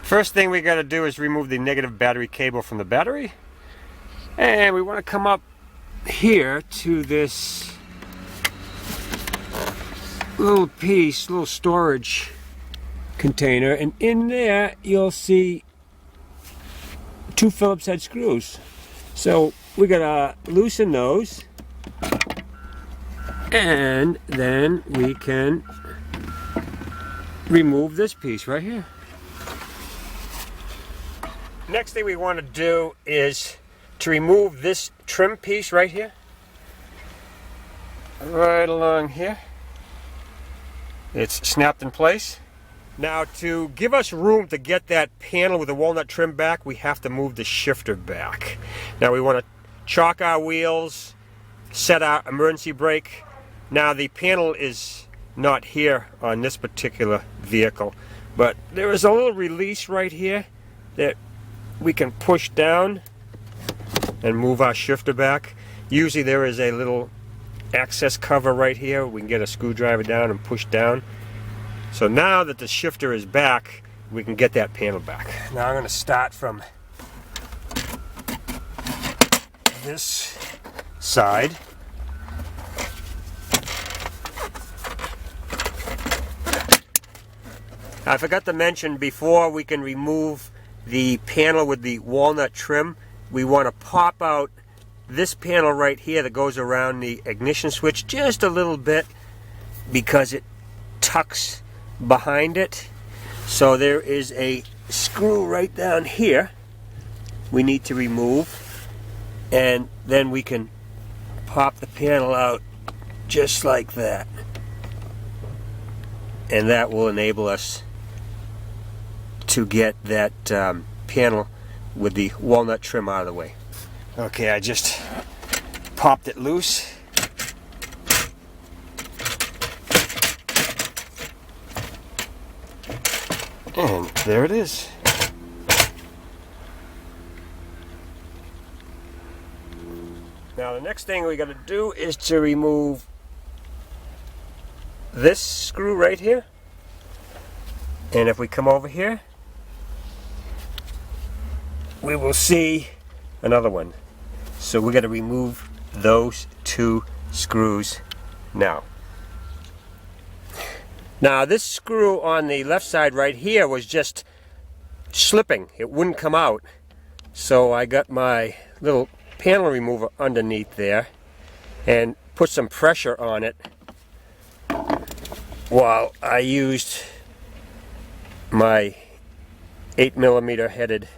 First thing we got to do is remove the negative battery cable from the battery. And we want to come up here to this little piece, little storage container, and in there you'll see 2 Phillips head screws. So we gotta loosen those, and then we can remove this piece right here. Next thing we want to do is to remove this trim piece right here, right along here. It's snapped in place. Now, to give us room to get that panel with the walnut trim back, we have to move the shifter back. Now we want to chock our wheels, set our emergency brake. Now the panel is not here on this particular vehicle, but there is a little release right here that we can push down and move our shifter back. Usually there is a little access cover right here. We can get a screwdriver down and push down. So now that the shifter is back, we can get that panel back. Now I'm going to start from this side. Now, I forgot to mention, before we can remove the panel with the walnut trim, we want to pop out this panel right here that goes around the ignition switch just a little bit, because it tucks behind it. So there is a screw right down here we need to remove, and then we can pop the panel out just like that, and that will enable us to get that panel with the walnut trim out of the way. Okay, I just popped it loose. And there it is. Now the next thing we got to do is to remove this screw right here. And if we come over here, we will see another one. So we got to remove those 2 screws now. Now this screw on the left side right here was just slipping. It wouldn't come out. So I got my little panel remover underneath there and put some pressure on it while I used my 8mm headed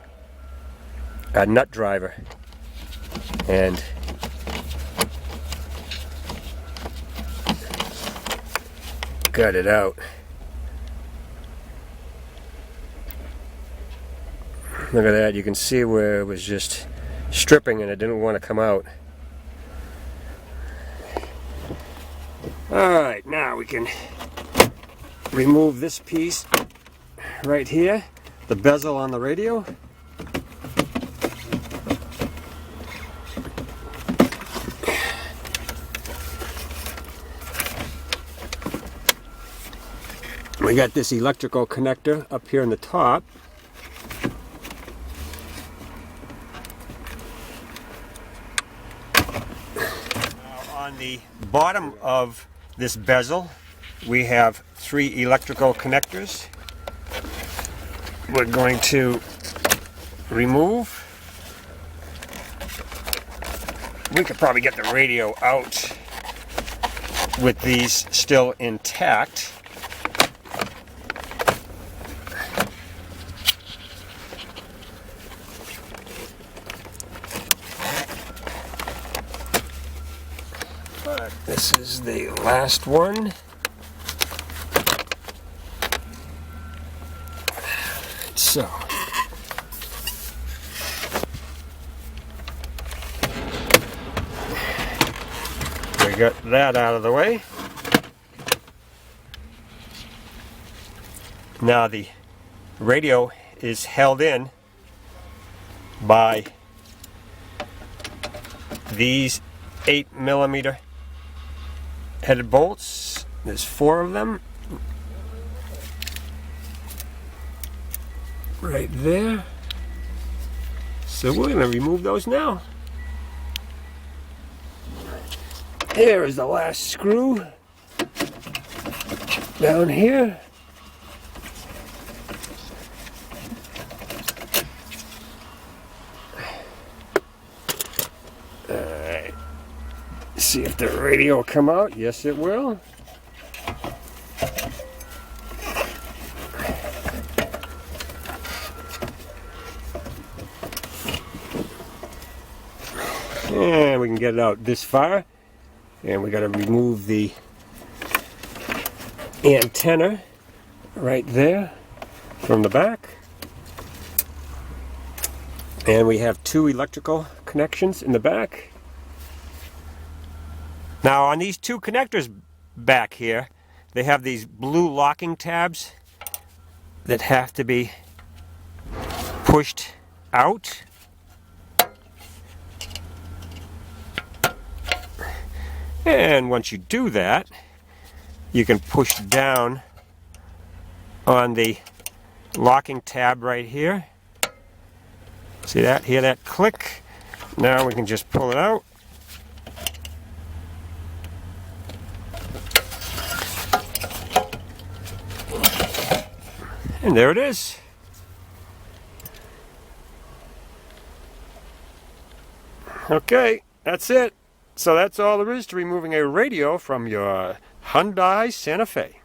nut driver, and got it out. Look at that, you can see where it was just stripping and it didn't want to come out. Alright, now we can remove this piece right here, the bezel on the radio. We got this electrical connector up here on the top. Now on the bottom of this bezel, we have 3 electrical connectors. We're going to remove. We could probably get the radio out with these still intact. But this is the last one. So we got that out of the way. Now the radio is held in by these 8mm headed bolts. There's 4 of them. right there. So we're going to remove those now. Here is the last screw down here. Alright. See if the radio will come out. Yes, it will. And we can get it out this far. And we got to remove the antenna right there from the back. And we have two electrical connections in the back. Now on these two connectors back here, they have these blue locking tabs that have to be pushed out. And once you do that, you can push down on the locking tab right here. See that? Hear that click? Now we can just pull it out. And there it is. Okay, that's it. So that's all there is to removing a radio from your Hyundai Santa Fe.